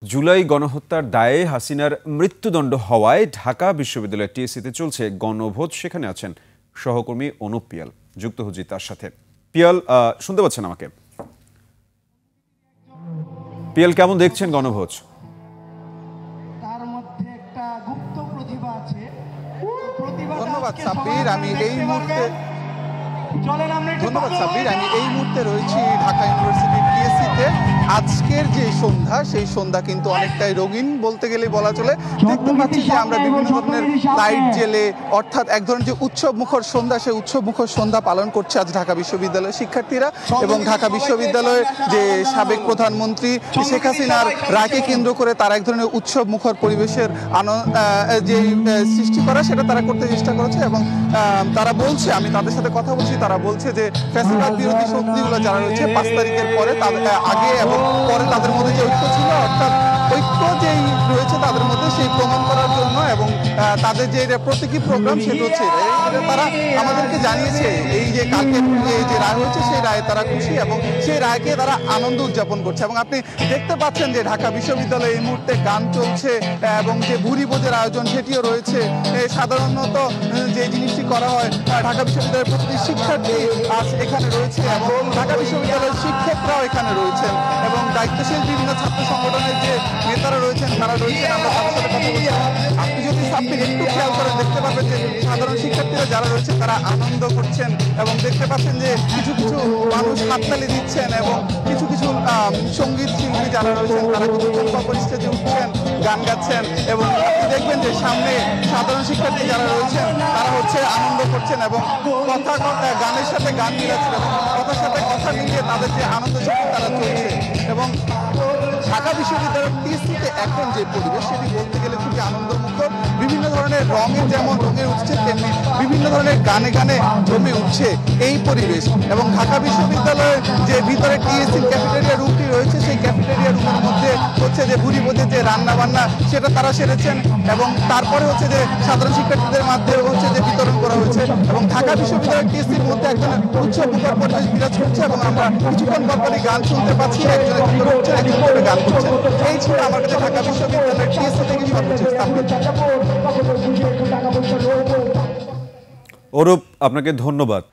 জুলাই গণহত্যার দায়ে হাসিনার মৃত্যুদণ্ড হওয়ায় ঢাকা বিশ্ববিদ্যালয়ের টিএসসিতে চলছে গণভোজ। সেখানে আছেন সহকর্মী অনুপ পিয়াল, যুক্ত হচ্ছি তার সাথে। পিয়াল, শুনতে পাচ্ছেন আমাকে? পিয়াল, কেমন দেখছেন গণভোজ? তার মধ্যে একটা গুপ্ত প্রতিভা আছে। ধন্যবাদ সাব্বির। আমি এই মুহূর্তে রয়েছি ঢাকা ইউনিভার্সিটির টিএসসিতে। আজকের যে সন্ধ্যা, সেই সন্ধ্যা কিন্তু অনেকটাই রঙিন বলতে গেলে বলা চলে। দেখতে পাচ্ছি যে আমরা বিভিন্ন ধরনের লাইট জেলে, অর্থাৎ এক ধরনের যে উৎসব মুখর সন্ধ্যা, সেই উৎসব মুখর সন্ধ্যা পালন করছে আজ ঢাকা বিশ্ববিদ্যালয়ের শিক্ষার্থীরা। এবং ঢাকা বিশ্ববিদ্যালয়ের যে সাবেক প্রধানমন্ত্রী শেখ হাসিনার রায়কে কেন্দ্র করে তারা এক ধরনের উৎসব মুখর পরিবেশের যে সৃষ্টি করা, সেটা তারা করতে চেষ্টা করেছে। এবং তারা বলছে, আমি তাদের সাথে কথা বলছি, তারা বলছে যে ফ্যাসিবাদ বিরোধী শক্তিগুলো যারা রয়েছে 5 তারিখের পরে, তাদের আগে এবং পরে তাদের মধ্যে যে ঐক্য ছিল, অর্থাৎ ঐক্য যেই রয়েছে তাদের মধ্যে, সেই প্রমাণ করার জন্য এবং তাদের যে প্রতীকী প্রোগ্রাম সেটা হচ্ছে তারা আমাদেরকে জানিয়েছে এই যে কালকে যে রায় হয়েছে সেই রায়ে তারা খুশি এবং সেই রায়কে তারা আনন্দ উদযাপন করছে। এবং আপনি দেখতে পাচ্ছেন যে ঢাকা বিশ্ববিদ্যালয়ে এই মুহূর্তে গান চলছে এবং যে ভুরি ভোজের আয়োজন সেটিও রয়েছে। সাধারণত যে জিনিসটি করা হয়, ঢাকা বিশ্ববিদ্যালয়ের প্রতিটি শিক্ষার্থী আজ এখানে রয়েছে এবং ঢাকা বিশ্ববিদ্যালয়ের শিক্ষকরাও এখানে রয়েছেন এবং দায়িত্বশীল বিভিন্ন ছাত্র সংগঠনের যে নেতারা রয়েছেন তারা রয়েছেন। আমরা তাদের সাথে কথা বলছি। আপনি যদি সাব্বির একটু খেয়াল করেন দেখতে পাবেন যে সাধারণ শিক্ষার্থীরা যারা রয়েছে তারা আনন্দ করছেন এবং দেখতে পাচ্ছেন যে কিছু কিছু মানুষ হাততালি দিচ্ছেন এবং কিছু কিছু সঙ্গীত শিল্পী যারা রয়েছেন তারা কিন্তু স্টেজে উঠছেন, গান গাচ্ছেন। এবং আপনি দেখবেন যে সামনে সাধারণ শিক্ষার্থী যারা রয়েছেন তারা হচ্ছে আনন্দ করছেন এবং গানের সাথে গান মিলাচ্ছেন এবং কথার সাথে কথা মিলিয়ে তাদের যে আনন্দ সেটি তারা চলছে। এবং ঢাকা বিশ্ববিদ্যালয়ের টিএসসিতে এখন যে পরিবেশ, সেটি বলতে গেলে খুবই আনন্দমুখর। বিভিন্ন ধরনের রঙে যেমন রঙে উঠছে, তেমনি বিভিন্ন ধরনের গানে গানে জমে উঠছে এই পরিবেশ। এবং ঢাকা বিশ্ববিদ্যালয়ের যে ভিতরে টিএসসির ক্যাফেটেরিয়া রুমটি রয়েছে, সেই ক্যাফেটেরিয়া রুমের মধ্যে হচ্ছে যে ভুরি ভোজের যে রান্না বান্না সেটা তারা সেরেছেন এবং তারপরে হচ্ছে যে সাধারণ শিক্ষার্থীদের মাধ্যমে হচ্ছে যে বিতরণ করা হয়েছে। এবং ঢাকা বিশ্ববিদ্যালয়ের টিএসসির মধ্যে একজন উৎসব মুখর পরিবেশ বিরাজ করছে এবং আমরা কিছুক্ষণ পরপরই গান শুনতে পাচ্ছি, একজনের ভিতরে হচ্ছে একজন করে গান করছেন। এই ছিল আমার কাছে ঢাকা বিশ্ববিদ্যালয়ের টিএসসি থেকে সর্বোচ্চ। অরূপ, আপনাকে ধন্যবাদ।